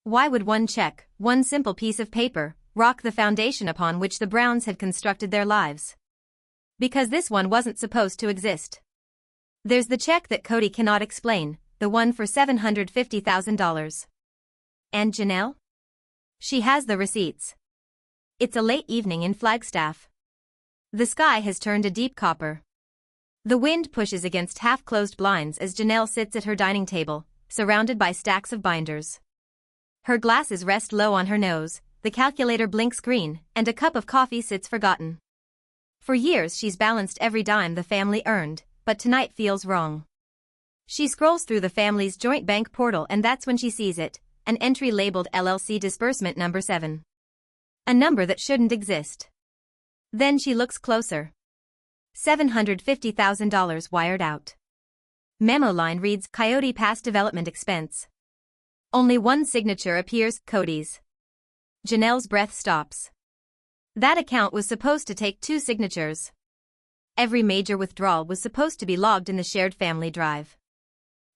Why would one check, one simple piece of paper, rock the foundation upon which the Browns had constructed their lives? Because this one wasn't supposed to exist. There's the check that Cody cannot explain, the one for $750,000. And Janelle? She has the receipts. It's a late evening in Flagstaff. The sky has turned a deep copper. The wind pushes against half-closed blinds as Janelle sits at her dining table, surrounded by stacks of binders. Her glasses rest low on her nose, the calculator blinks green, and a cup of coffee sits forgotten. For years she's balanced every dime the family earned, but tonight feels wrong. She scrolls through the family's joint bank portal and that's when she sees it, an entry labeled LLC disbursement number 7. A number that shouldn't exist. Then she looks closer. $750,000 wired out. Memo line reads Coyote Past Development Expense. Only one signature appears, Cody's. Janelle's breath stops. That account was supposed to take 2 signatures. Every major withdrawal was supposed to be logged in the shared family drive.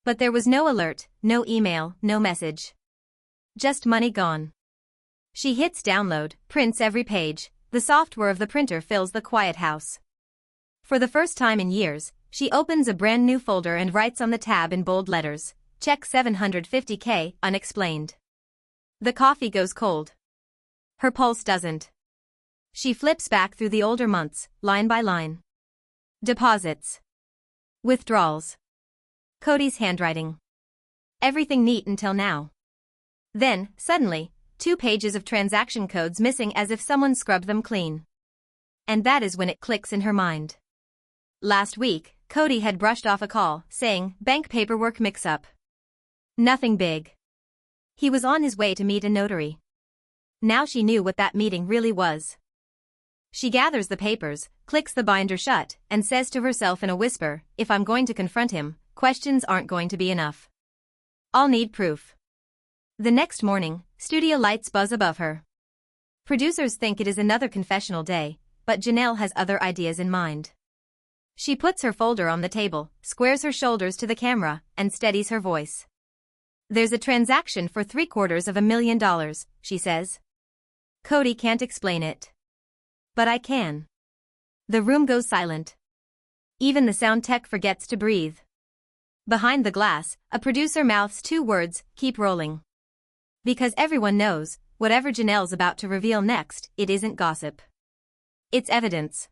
But there was no alert, no email, no message. Just money gone. She hits download, prints every page, the software of the printer fills the quiet house. For the first time in years, she opens a brand new folder and writes on the tab in bold letters, check $750K, unexplained. The coffee goes cold. Her pulse doesn't. She flips back through the older months, line by line. Deposits. Withdrawals. Cody's handwriting. Everything neat until now. Then, suddenly, 2 pages of transaction codes missing as if someone scrubbed them clean. And that is when it clicks in her mind. Last week, Cody had brushed off a call, saying, bank paperwork mix-up. Nothing big. He was on his way to meet a notary. Now she knew what that meeting really was. She gathers the papers, clicks the binder shut, and says to herself in a whisper, if I'm going to confront him, questions aren't going to be enough. I'll need proof. The next morning, studio lights buzz above her. Producers think it is another confessional day, but Janelle has other ideas in mind. She puts her folder on the table, squares her shoulders to the camera, and steadies her voice. There's a transaction for $750,000, she says. Cody can't explain it. But I can. The room goes silent. Even the sound tech forgets to breathe. Behind the glass, a producer mouths 2 words, keep rolling. Because everyone knows, whatever Janelle's about to reveal next, it isn't gossip. It's evidence.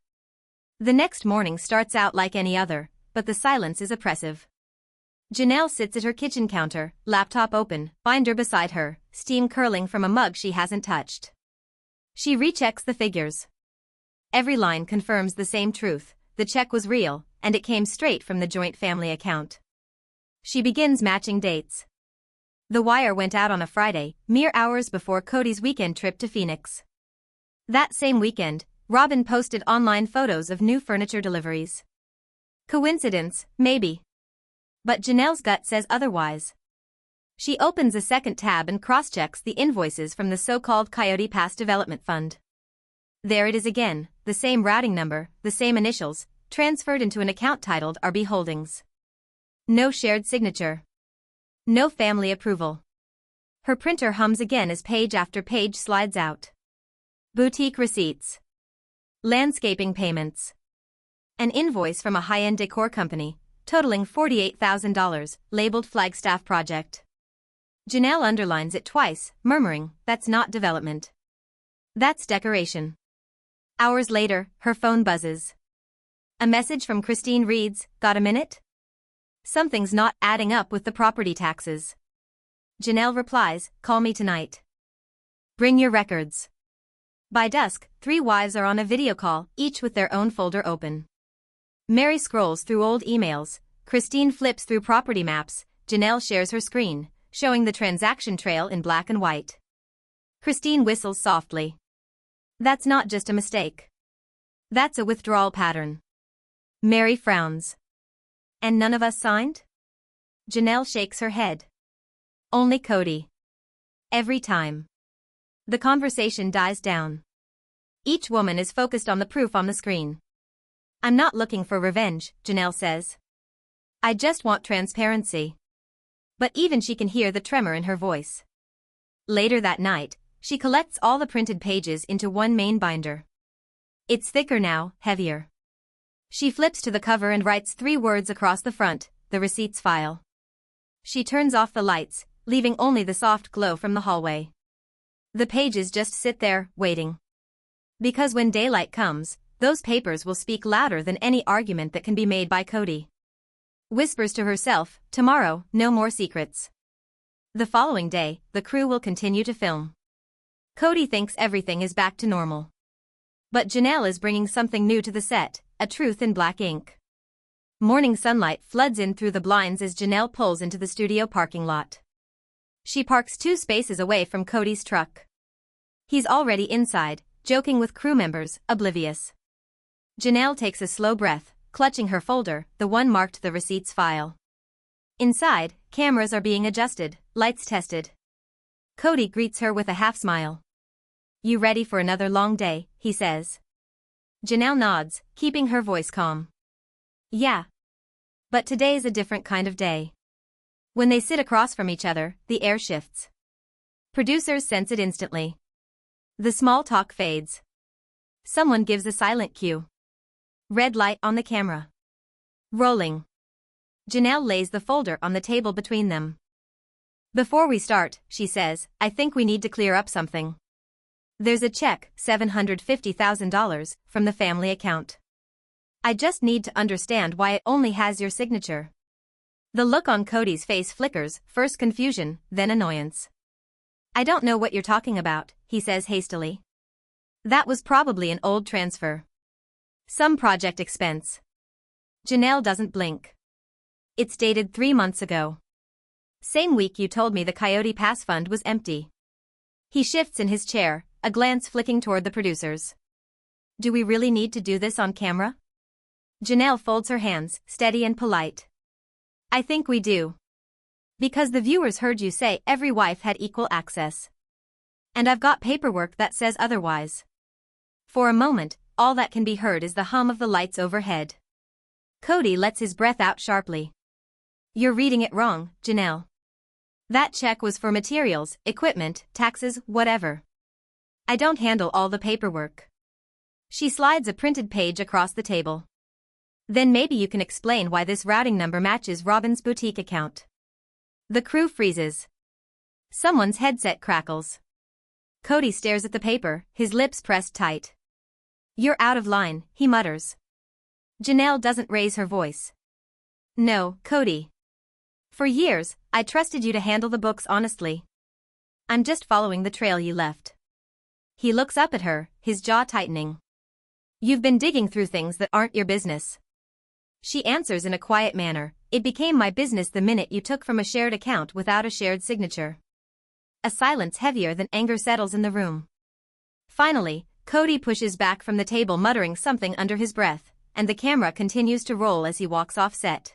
The next morning starts out like any other, but the silence is oppressive. Janelle sits at her kitchen counter, laptop open, binder beside her, steam curling from a mug she hasn't touched. She rechecks the figures. Every line confirms the same truth, the check was real, and it came straight from the joint family account. She begins matching dates. The wire went out on a Friday, mere hours before Cody's weekend trip to Phoenix. That same weekend, Robin posted online photos of new furniture deliveries. Coincidence, maybe. But Janelle's gut says otherwise. She opens a second tab and cross-checks the invoices from the so-called Coyote Past Development Fund. There it is again, the same routing number, the same initials, transferred into an account titled RB Holdings. No shared signature. No family approval. Her printer hums again as page after page slides out. Boutique receipts. Landscaping payments. An invoice from a high-end decor company, totaling $48,000, labeled Flagstaff Project. Janelle underlines it twice, murmuring, that's not development. That's decoration. Hours later, her phone buzzes. A message from Christine reads, got a minute? Something's not adding up with the property taxes. Janelle replies, call me tonight. Bring your records. By dusk, 3 wives are on a video call, each with their own folder open. Mary scrolls through old emails, Christine flips through property maps, Janelle shares her screen, showing the transaction trail in black and white. Christine whistles softly. That's not just a mistake. That's a withdrawal pattern. Mary frowns. And none of us signed? Janelle shakes her head. Only Cody. Every time. The conversation dies down. Each woman is focused on the proof on the screen. I'm not looking for revenge, Janelle says. I just want transparency. But even she can hear the tremor in her voice. Later that night, she collects all the printed pages into one main binder. It's thicker now, heavier. She flips to the cover and writes 3 words across the front, the receipts file. She turns off the lights, leaving only the soft glow from the hallway. The pages just sit there, waiting. Because when daylight comes, those papers will speak louder than any argument that can be made by Cody. Whispers to herself, tomorrow, no more secrets. The following day, the crew will continue to film. Cody thinks everything is back to normal. But Janelle is bringing something new to the set, a truth in black ink. Morning sunlight floods in through the blinds as Janelle pulls into the studio parking lot. She parks 2 spaces away from Cody's truck. He's already inside, joking with crew members, oblivious. Janelle takes a slow breath, clutching her folder, the one marked the receipts file. Inside, cameras are being adjusted, lights tested. Cody greets her with a half smile. You ready for another long day, he says. Janelle nods, keeping her voice calm. Yeah. But today's a different kind of day. When they sit across from each other, the air shifts. Producers sense it instantly. The small talk fades. Someone gives a silent cue. Red light on the camera. Rolling. Janelle lays the folder on the table between them. Before we start, she says, I think we need to clear up something. There's a check, $750,000, from the family account. I just need to understand why it only has your signature. The look on Cody's face flickers, first confusion, then annoyance. I don't know what you're talking about, he says hastily. That was probably an old transfer. Some project expense. Janelle doesn't blink. It's dated 3 months ago. Same week you told me the Coyote Pass fund was empty. He shifts in his chair, a glance flicking toward the producers. Do we really need to do this on camera? Janelle folds her hands, steady and polite. I think we do. Because the viewers heard you say every wife had equal access. And I've got paperwork that says otherwise. For a moment, all that can be heard is the hum of the lights overhead. Cody lets his breath out sharply. You're reading it wrong, Janelle. That check was for materials, equipment, taxes, whatever. I don't handle all the paperwork. She slides a printed page across the table. Then maybe you can explain why this routing number matches Robin's boutique account. The crew freezes. Someone's headset crackles. Cody stares at the paper, his lips pressed tight. You're out of line, he mutters. Janelle doesn't raise her voice. No, Cody. For years, I trusted you to handle the books honestly. I'm just following the trail you left. He looks up at her, his jaw tightening. You've been digging through things that aren't your business. She answers in a quiet manner, it became my business the minute you took from a shared account without a shared signature. A silence heavier than anger settles in the room. Finally, Cody pushes back from the table muttering something under his breath, and the camera continues to roll as he walks off set.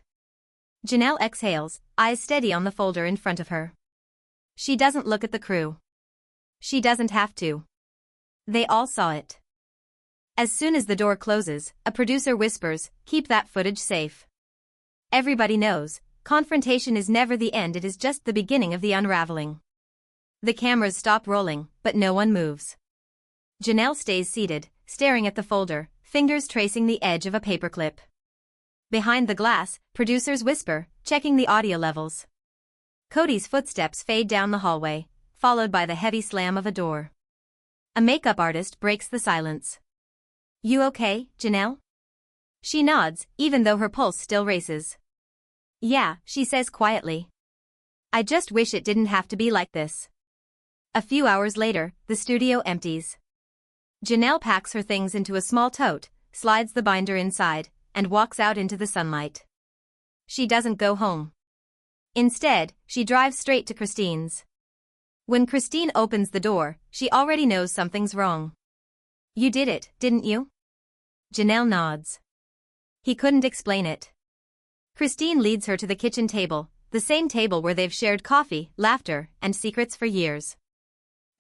Janelle exhales, eyes steady on the folder in front of her. She doesn't look at the crew. She doesn't have to. They all saw it. As soon as the door closes, a producer whispers, keep that footage safe. Everybody knows, confrontation is never the end, it is just the beginning of the unraveling. The cameras stop rolling, but no one moves. Janelle stays seated, staring at the folder, fingers tracing the edge of a paperclip. Behind the glass, producers whisper, checking the audio levels. Cody's footsteps fade down the hallway, followed by the heavy slam of a door. A makeup artist breaks the silence. You okay, Janelle? She nods, even though her pulse still races. Yeah, she says quietly. I just wish it didn't have to be like this. A few hours later, the studio empties. Janelle packs her things into a small tote, slides the binder inside, and walks out into the sunlight. She doesn't go home. Instead, she drives straight to Christine's. When Christine opens the door, she already knows something's wrong. You did it, didn't you? Janelle nods. He couldn't explain it. Christine leads her to the kitchen table, the same table where they've shared coffee, laughter, and secrets for years.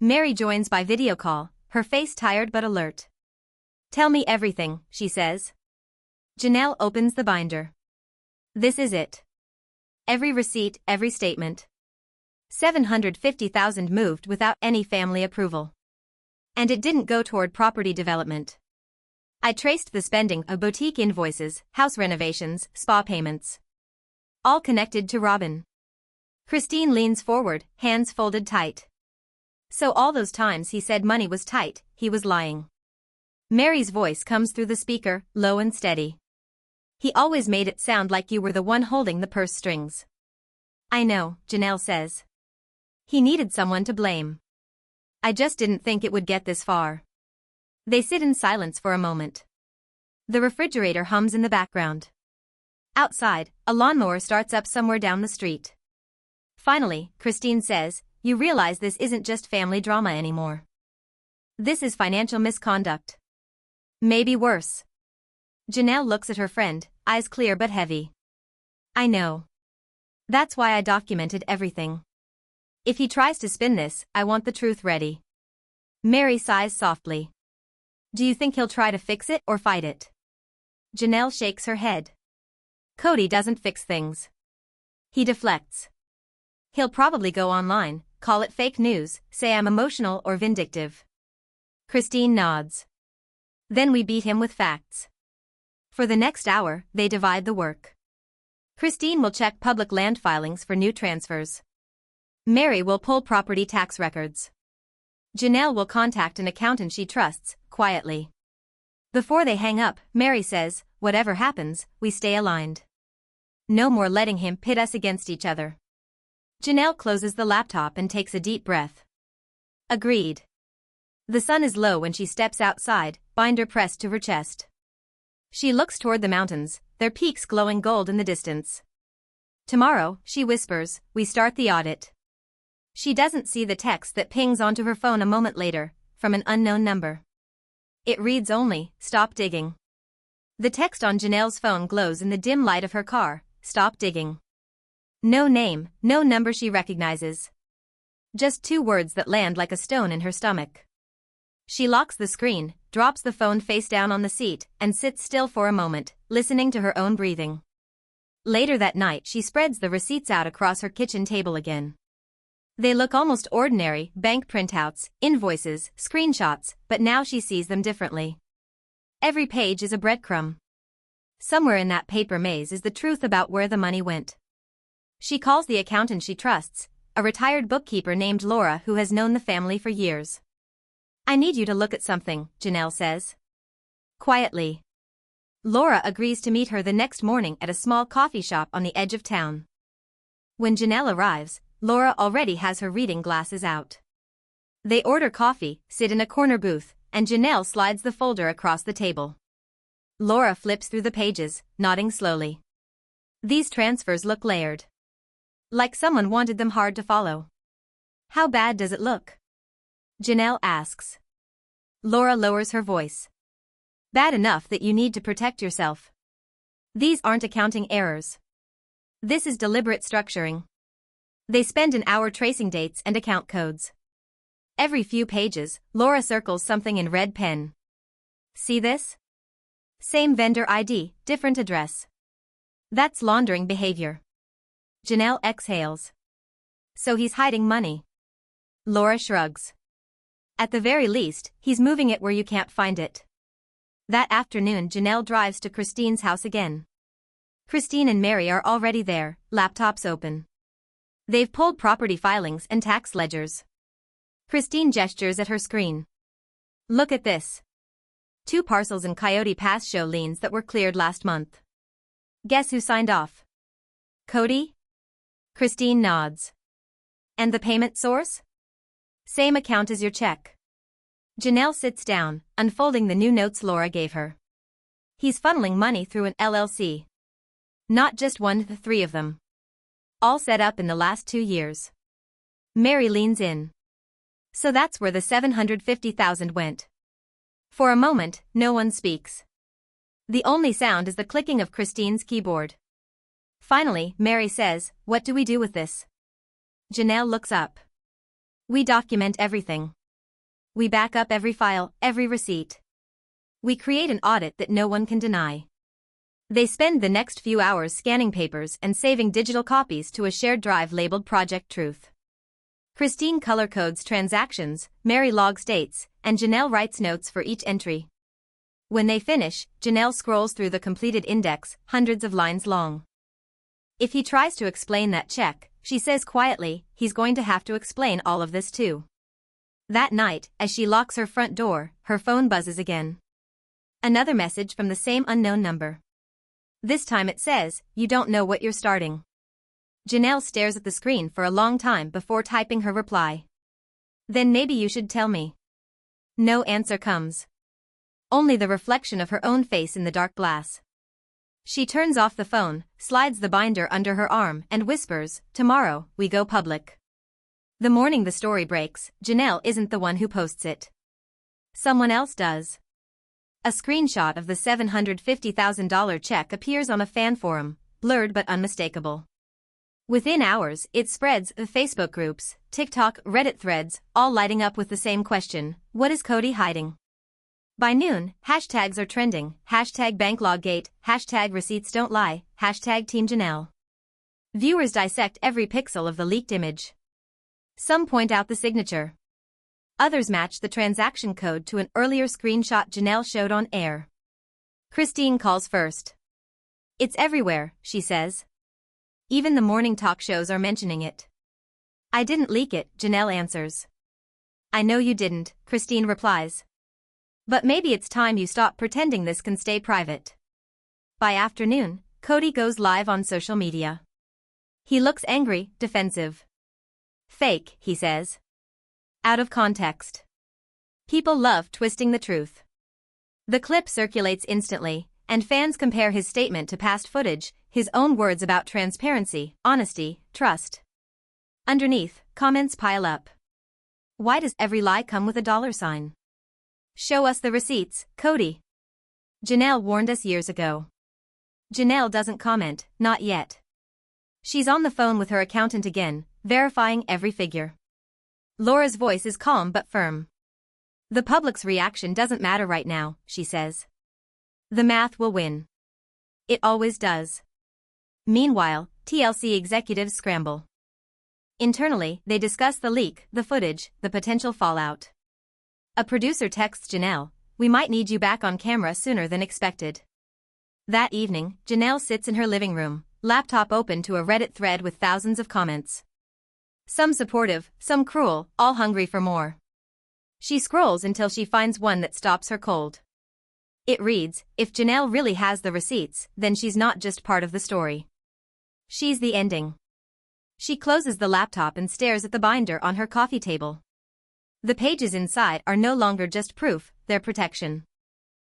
Mary joins by video call, her face tired but alert. Tell me everything, she says. Janelle opens the binder. This is it. Every receipt, every statement. $750,000 moved without any family approval. And it didn't go toward property development. I traced the spending of boutique invoices, house renovations, spa payments. All connected to Robin. Christine leans forward, hands folded tight. So all those times he said money was tight, he was lying. Mary's voice comes through the speaker, low and steady. He always made it sound like you were the one holding the purse strings. I know, Janelle says. He needed someone to blame. I just didn't think it would get this far. They sit in silence for a moment. The refrigerator hums in the background. Outside, a lawnmower starts up somewhere down the street. Finally, Christine says, you realize this isn't just family drama anymore. This is financial misconduct. Maybe worse. Janelle looks at her friend, eyes clear but heavy. I know. That's why I documented everything. If he tries to spin this, I want the truth ready. Mary sighs softly. Do you think he'll try to fix it or fight it? Janelle shakes her head. Cody doesn't fix things. He deflects. He'll probably go online, call it fake news, say I'm emotional or vindictive. Christine nods. Then we beat him with facts. For the next hour, they divide the work. Christine will check public land filings for new transfers. Mary will pull property tax records. Janelle will contact an accountant she trusts, quietly. Before they hang up, Mary says, whatever happens, we stay aligned. No more letting him pit us against each other. Janelle closes the laptop and takes a deep breath. Agreed. The sun is low when she steps outside, binder pressed to her chest. She looks toward the mountains, their peaks glowing gold in the distance. Tomorrow, she whispers, we start the audit. She doesn't see the text that pings onto her phone a moment later, from an unknown number. It reads only, stop digging. The text on Janelle's phone glows in the dim light of her car, stop digging. No name, no number she recognizes. Just two words that land like a stone in her stomach. She locks the screen, drops the phone face down on the seat, and sits still for a moment, listening to her own breathing. Later that night she spreads the receipts out across her kitchen table again. They look almost ordinary, bank printouts, invoices, screenshots, but now she sees them differently. Every page is a breadcrumb. Somewhere in that paper maze is the truth about where the money went. She calls the accountant she trusts, a retired bookkeeper named Laura who has known the family for years. I need you to look at something, Janelle says. Quietly. Laura agrees to meet her the next morning at a small coffee shop on the edge of town. When Janelle arrives, Laura already has her reading glasses out. They order coffee, sit in a corner booth, and Janelle slides the folder across the table. Laura flips through the pages, nodding slowly. These transfers look layered. Like someone wanted them hard to follow. How bad does it look? Janelle asks. Laura lowers her voice. Bad enough that you need to protect yourself. These aren't accounting errors. This is deliberate structuring. They spend an hour tracing dates and account codes. Every few pages, Laura circles something in red pen. See this? Same vendor ID, different address. That's laundering behavior. Janelle exhales. So he's hiding money. Laura shrugs. At the very least, he's moving it where you can't find it. That afternoon Janelle drives to Christine's house again. Christine and Mary are already there, laptops open. They've pulled property filings and tax ledgers. Christine gestures at her screen. Look at this. 2 parcels in Coyote Pass show liens that were cleared last month. Guess who signed off? Cody? Christine nods. And the payment source? Same account as your check. Janelle sits down, unfolding the new notes Laura gave her. He's funneling money through an LLC. Not just one, 3 of them. All set up in the last 2 years. Mary leans in. So that's where the $750,000 went. For a moment, no one speaks. The only sound is the clicking of Christine's keyboard. Finally, Mary says, what do we do with this? Janelle looks up. We document everything. We back up every file, every receipt. We create an audit that no one can deny. They spend the next few hours scanning papers and saving digital copies to a shared drive labeled Project Truth. Christine color codes transactions, Mary logs dates, and Janelle writes notes for each entry. When they finish, Janelle scrolls through the completed index, hundreds of lines long. If he tries to explain that check, she says quietly, he's going to have to explain all of this too. That night, as she locks her front door, her phone buzzes again. Another message from the same unknown number. This time it says, "You don't know what you're starting." Janelle stares at the screen for a long time before typing her reply. "Then maybe you should tell me." No answer comes. Only the reflection of her own face in the dark glass. She turns off the phone, slides the binder under her arm, and whispers, "Tomorrow, we go public." The morning the story breaks, Janelle isn't the one who posts it. Someone else does. A screenshot of the $750,000 check appears on a fan forum, blurred but unmistakable. Within hours, it spreads, Facebook groups, TikTok, Reddit threads, all lighting up with the same question: what is Cody hiding? By noon, hashtags are trending, #BankLogGate, #Receipts Don't Lie, #Team Janelle. Viewers dissect every pixel of the leaked image. Some point out the signature. Others match the transaction code to an earlier screenshot Janelle showed on air. Christine calls first. "It's everywhere," she says. Even the morning talk shows are mentioning it. "I didn't leak it," Janelle answers. "I know you didn't," Christine replies. "But maybe it's time you stop pretending this can stay private." By afternoon, Cody goes live on social media. He looks angry, defensive. "Fake," he says. Out of context. People love twisting the truth. The clip circulates instantly, and fans compare his statement to past footage, his own words about transparency, honesty, trust. Underneath, comments pile up. "Why does every lie come with a $sign? Show us the receipts, Cody." Janelle warned us years ago. Janelle doesn't comment, not yet. She's on the phone with her accountant again, verifying every figure. Laura's voice is calm but firm. "The public's reaction doesn't matter right now," she says. "The math will win. It always does." Meanwhile, TLC executives scramble. Internally, they discuss the leak, the footage, the potential fallout. A producer texts Janelle, "We might need you back on camera sooner than expected." That evening, Janelle sits in her living room, laptop open to a Reddit thread with thousands of comments. Some supportive, some cruel, all hungry for more. She scrolls until she finds one that stops her cold. It reads, "If Janelle really has the receipts, then she's not just part of the story. She's the ending." She closes the laptop and stares at the binder on her coffee table. The pages inside are no longer just proof, they're protection.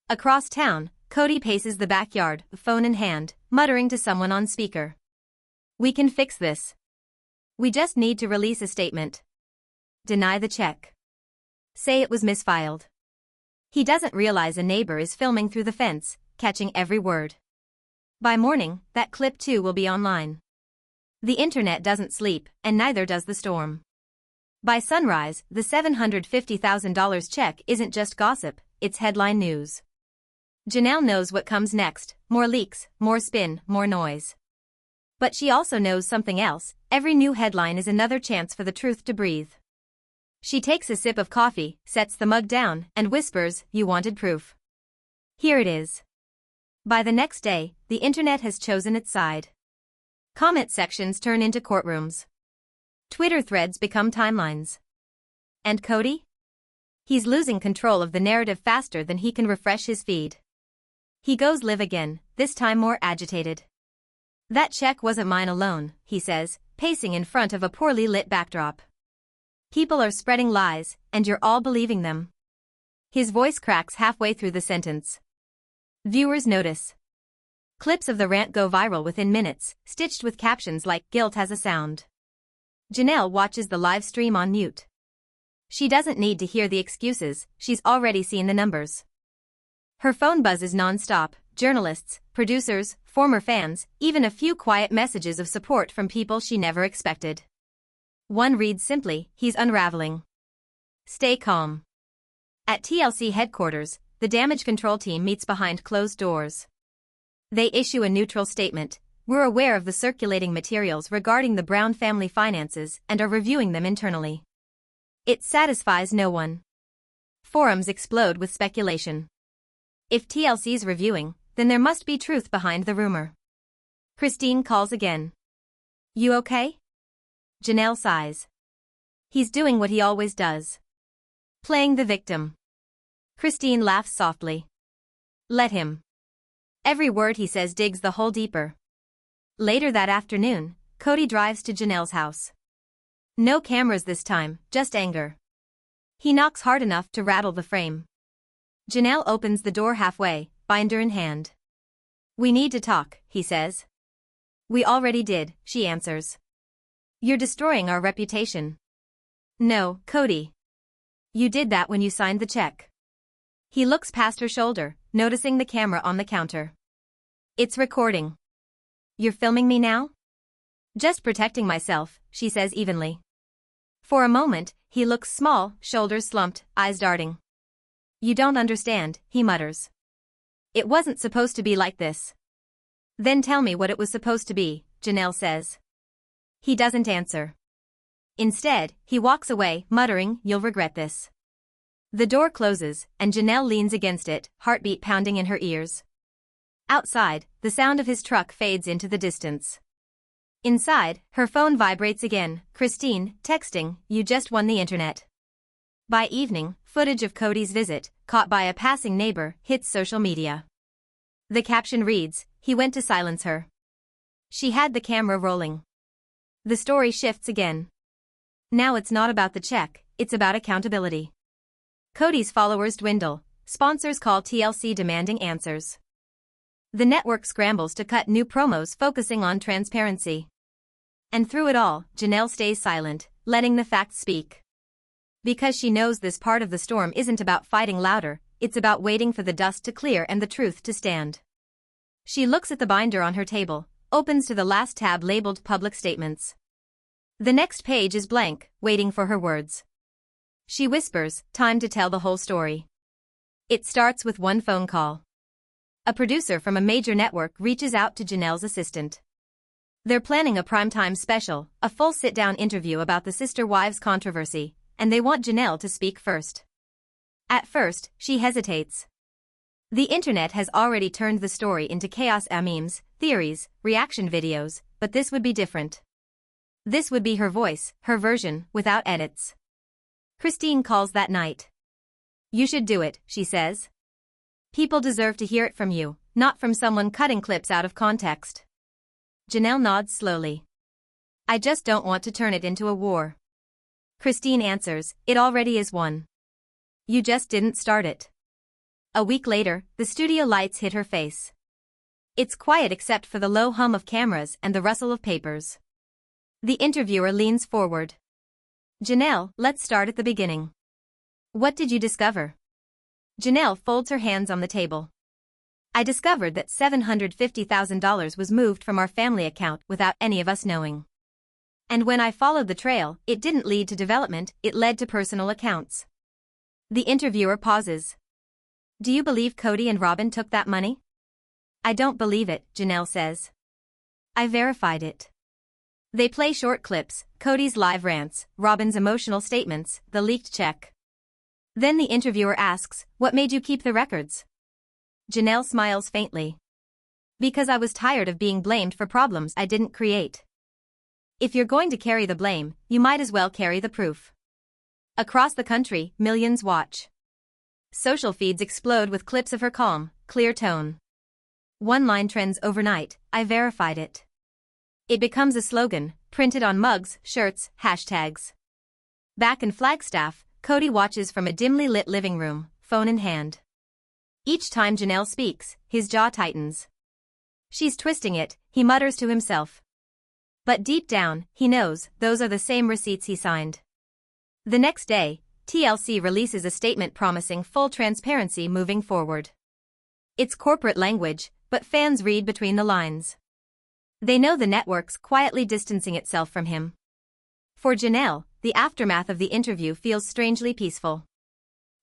Across town, Cody paces the backyard, phone in hand, muttering to someone on speaker. "We can fix this. We just need to release a statement. Deny the check. Say it was misfiled." He doesn't realize a neighbor is filming through the fence, catching every word. By morning, that clip too will be online. The internet doesn't sleep, and neither does the storm. By sunrise, the $750,000 check isn't just gossip, it's headline news. Janelle knows what comes next: more leaks, more spin, more noise. But she also knows something else: every new headline is another chance for the truth to breathe. She takes a sip of coffee, sets the mug down, and whispers, "You wanted proof. Here it is." By the next day, the internet has chosen its side. Comment sections turn into courtrooms. Twitter threads become timelines. And Cody? He's losing control of the narrative faster than he can refresh his feed. He goes live again, this time more agitated. "That check wasn't mine alone," he says, pacing in front of a poorly lit backdrop. "People are spreading lies, and you're all believing them." His voice cracks halfway through the sentence. Viewers notice. Clips of the rant go viral within minutes, stitched with captions like "Guilt has a sound." Janelle watches the live stream on mute. She doesn't need to hear the excuses, she's already seen the numbers. Her phone buzzes non-stop: journalists, producers, former fans, even a few quiet messages of support from people she never expected. One reads simply, "He's unraveling. Stay calm." At TLC headquarters, the damage control team meets behind closed doors. They issue a neutral statement: We're aware of the circulating materials regarding the Brown family finances and are reviewing them internally. It satisfies no one. Forums explode with speculation. If TLC's reviewing, then there must be truth behind the rumor. Christine calls again. You okay? Janelle sighs. He's doing what he always does. Playing the victim. Christine laughs softly. Let him. Every word he says digs the hole deeper. Later that afternoon, Cody drives to Janelle's house. No cameras this time, just anger. He knocks hard enough to rattle the frame. Janelle opens the door halfway, binder in hand. We need to talk, he says. We already did, she answers. You're destroying our reputation. No, Cody. You did that when you signed the check. He looks past her shoulder, noticing the camera on the counter. It's recording. You're filming me now? Just protecting myself, she says evenly. For a moment, he looks small, shoulders slumped, eyes darting. You don't understand, he mutters. It wasn't supposed to be like this. Then tell me what it was supposed to be, Janelle says. He doesn't answer. Instead, he walks away, muttering, you'll regret this. The door closes, and Janelle leans against it, heartbeat pounding in her ears. Outside, the sound of his truck fades into the distance. Inside, her phone vibrates again. Christine, texting, you just won the internet. By evening, footage of Cody's visit, caught by a passing neighbor, hits social media. The caption reads, he went to silence her. She had the camera rolling. The story shifts again. Now it's not about the check, it's about accountability. Cody's followers dwindle, sponsors call TLC demanding answers. The network scrambles to cut new promos focusing on transparency. And through it all, Janelle stays silent, letting the facts speak. Because she knows this part of the storm isn't about fighting louder, it's about waiting for the dust to clear and the truth to stand. She looks at the binder on her table, opens to the last tab labeled Public Statements. The next page is blank, waiting for her words. She whispers, time to tell the whole story. It starts with one phone call. A producer from a major network reaches out to Janelle's assistant. They're planning a primetime special, a full sit-down interview about the sister wives controversy, and they want Janelle to speak first. At first, she hesitates. The internet has already turned the story into chaos, memes, theories, reaction videos, but this would be different. This would be her voice, her version, without edits. Christine calls that night. You should do it, she says. People deserve to hear it from you, not from someone cutting clips out of context. Janelle nods slowly. I just don't want to turn it into a war. Christine answers, it already is one. You just didn't start it. A week later, the studio lights hit her face. It's quiet except for the low hum of cameras and the rustle of papers. The interviewer leans forward. Janelle, let's start at the beginning. What did you discover? Janelle folds her hands on the table. I discovered that $750,000 was moved from our family account without any of us knowing. And when I followed the trail, it didn't lead to development, it led to personal accounts. The interviewer pauses. Do you believe Cody and Robin took that money? I don't believe it, Janelle says. I verified it. They play short clips, Cody's live rants, Robin's emotional statements, the leaked check. Then the interviewer asks, what made you keep the records? Janelle smiles faintly. Because I was tired of being blamed for problems I didn't create. If you're going to carry the blame, you might as well carry the proof. Across the country, millions watch. Social feeds explode with clips of her calm, clear tone. One line trends overnight, I verified it. It becomes a slogan, printed on mugs, shirts, hashtags. Back in Flagstaff, Cody watches from a dimly lit living room, phone in hand. Each time Janelle speaks, his jaw tightens. She's twisting it, he mutters to himself. But deep down, he knows, those are the same receipts he signed. The next day, TLC releases a statement promising full transparency moving forward. It's corporate language, but fans read between the lines. They know the network's quietly distancing itself from him. For Janelle, the aftermath of the interview feels strangely peaceful.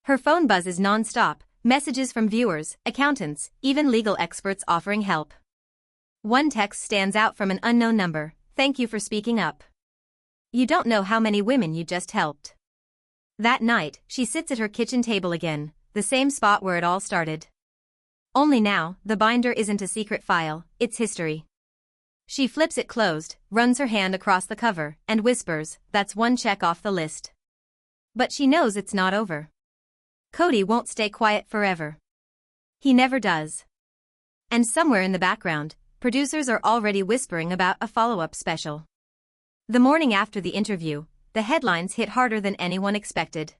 Her phone buzzes non-stop, messages from viewers, accountants, even legal experts offering help. One text stands out from an unknown number: "Thank you for speaking up. You don't know how many women you just helped." That night, she sits at her kitchen table again, the same spot where it all started. Only now, the binder isn't a secret file, it's history. She flips it closed, runs her hand across the cover, and whispers, "That's one check off the list." But she knows it's not over. Cody won't stay quiet forever. He never does. And somewhere in the background, producers are already whispering about a follow-up special. The morning after the interview, the headlines hit harder than anyone expected.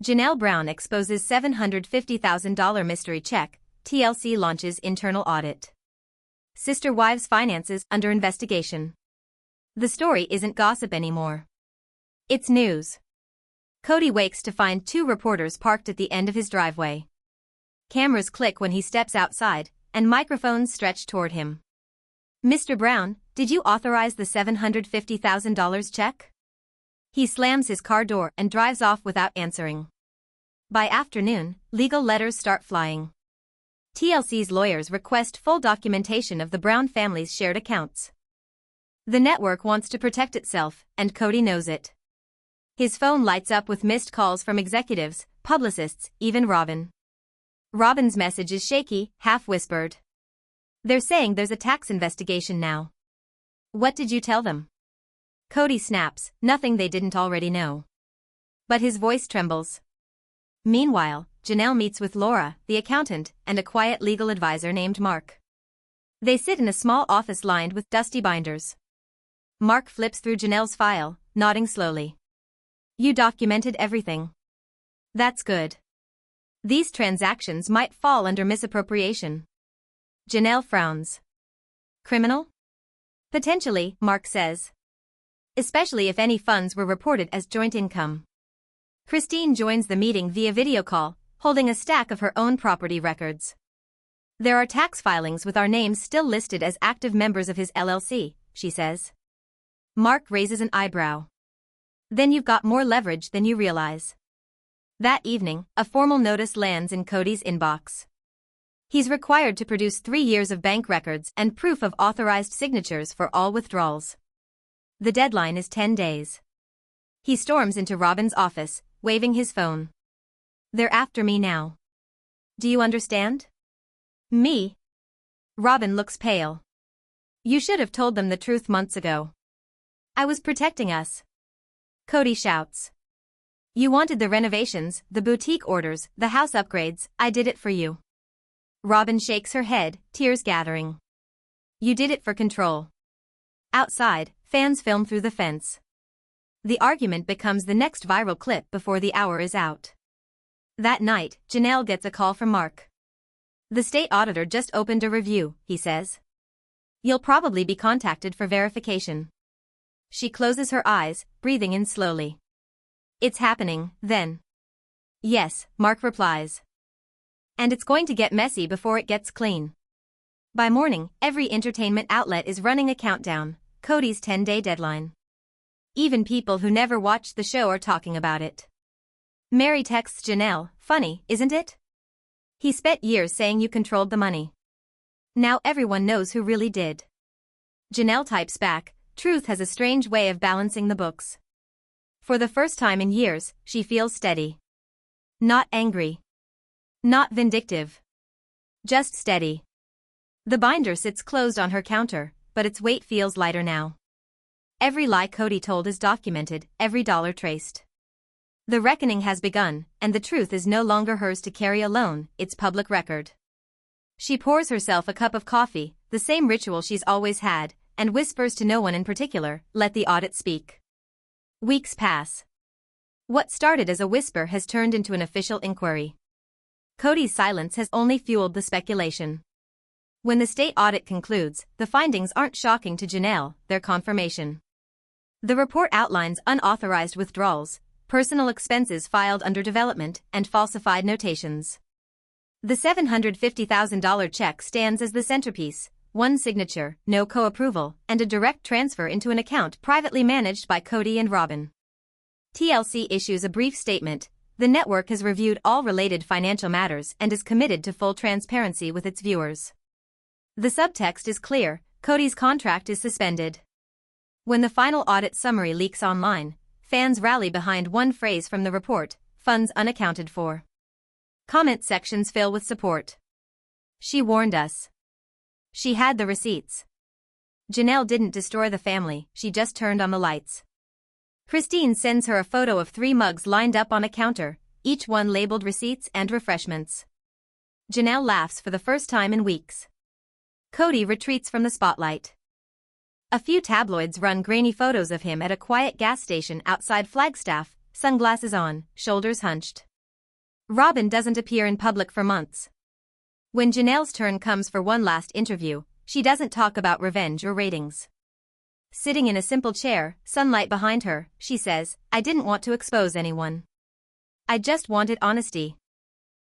Janelle Brown exposes $750,000 mystery check, TLC launches internal audit. Sister wives' finances under investigation. The story isn't gossip anymore. It's news. Cody wakes to find two reporters parked at the end of his driveway. Cameras click when he steps outside, and microphones stretch toward him. "Mr. Brown, did you authorize the $750,000 check?" He slams his car door and drives off without answering. By afternoon, legal letters start flying. TLC's lawyers request full documentation of the Brown family's shared accounts. The network wants to protect itself, and Cody knows it. His phone lights up with missed calls from executives, publicists, even Robin. Robin's message is shaky, half-whispered. "They're saying there's a tax investigation now." "What did you tell them?" Cody snaps, nothing they didn't already know. But his voice trembles. Meanwhile, Janelle meets with Laura, the accountant, and a quiet legal advisor named Mark. They sit in a small office lined with dusty binders. Mark flips through Janelle's file, nodding slowly. "You documented everything. That's good. These transactions might fall under misappropriation." Janelle frowns. "Criminal?" "Potentially," Mark says. "Especially if any funds were reported as joint income." Christine joins the meeting via video call, holding a stack of her own property records. "There are tax filings with our names still listed as active members of his LLC," she says. Mark raises an eyebrow. "Then you've got more leverage than you realize." That evening, a formal notice lands in Cody's inbox. He's required to produce 3 years of bank records and proof of authorized signatures for all withdrawals. The deadline is 10 days. He storms into Robin's office, waving his phone. "They're after me now. Do you understand?" "Me?" Robin looks pale. "You should have told them the truth months ago." "I was protecting us." Cody shouts. "You wanted the renovations, the boutique orders, the house upgrades, I did it for you." Robin shakes her head, tears gathering. "You did it for control." Outside, fans film through the fence. The argument becomes the next viral clip before the hour is out. That night, Janelle gets a call from Mark. "The state auditor just opened a review," he says. "You'll probably be contacted for verification." She closes her eyes, breathing in slowly. "It's happening, then." "Yes," Mark replies. "And it's going to get messy before it gets clean." By morning, every entertainment outlet is running a countdown, Cody's 10-day deadline. Even people who never watched the show are talking about it. Mary texts Janelle, "Funny, isn't it? He spent years saying you controlled the money. Now everyone knows who really did." Janelle types back, "Truth has a strange way of balancing the books." For the first time in years, she feels steady. Not angry. Not vindictive. Just steady. The binder sits closed on her counter, but its weight feels lighter now. Every lie Cody told is documented, every dollar traced. The reckoning has begun, and the truth is no longer hers to carry alone, it's public record. She pours herself a cup of coffee, the same ritual she's always had, and whispers to no one in particular, "Let the audit speak." Weeks pass. What started as a whisper has turned into an official inquiry. Cody's silence has only fueled the speculation. When the state audit concludes, the findings aren't shocking to Janelle, they're confirmation. The report outlines unauthorized withdrawals, personal expenses filed under development, and falsified notations. The $750,000 check stands as the centerpiece: one signature, no co-approval, and a direct transfer into an account privately managed by Cody and Robin. TLC issues a brief statement: "The network has reviewed all related financial matters and is committed to full transparency with its viewers." The subtext is clear: Cody's contract is suspended. When the final audit summary leaks online, fans rally behind one phrase from the report: funds unaccounted for. Comment sections fill with support. She warned us. She had the receipts. Janelle didn't destroy the family, she just turned on the lights. Christine sends her a photo of 3 mugs lined up on a counter, each one labeled receipts and refreshments. Janelle laughs for the first time in weeks. Cody retreats from the spotlight. A few tabloids run grainy photos of him at a quiet gas station outside Flagstaff, sunglasses on, shoulders hunched. Robin doesn't appear in public for months. When Janelle's turn comes for one last interview, she doesn't talk about revenge or ratings. Sitting in a simple chair, sunlight behind her, she says, "I didn't want to expose anyone. I just wanted honesty."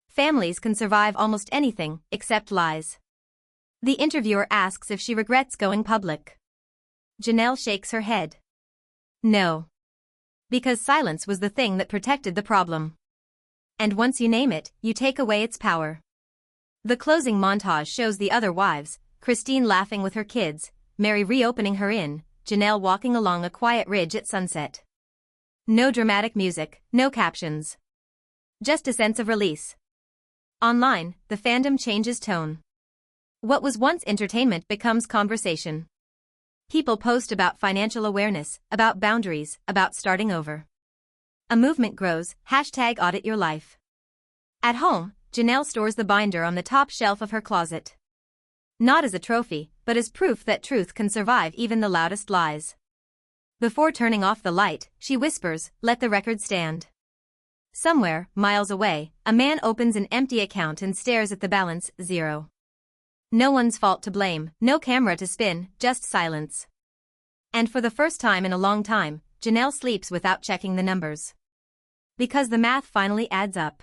Families can survive almost anything, except lies. The interviewer asks if she regrets going public. Janelle shakes her head. No. Because silence was the thing that protected the problem. And once you name it, you take away its power. The closing montage shows the other wives, Christine laughing with her kids, Mary reopening her inn, Janelle walking along a quiet ridge at sunset. No dramatic music, no captions. Just a sense of release. Online, the fandom changes tone. What was once entertainment becomes conversation. People post about financial awareness, about boundaries, about starting over. A movement grows, #AuditYourLife. At home, Janelle stores the binder on the top shelf of her closet. Not as a trophy, but as proof that truth can survive even the loudest lies. Before turning off the light, she whispers, "Let the record stand." Somewhere, miles away, a man opens an empty account and stares at the balance, 0. No one's fault to blame, no camera to spin, just silence. And for the first time in a long time, Janelle sleeps without checking the numbers. Because the math finally adds up.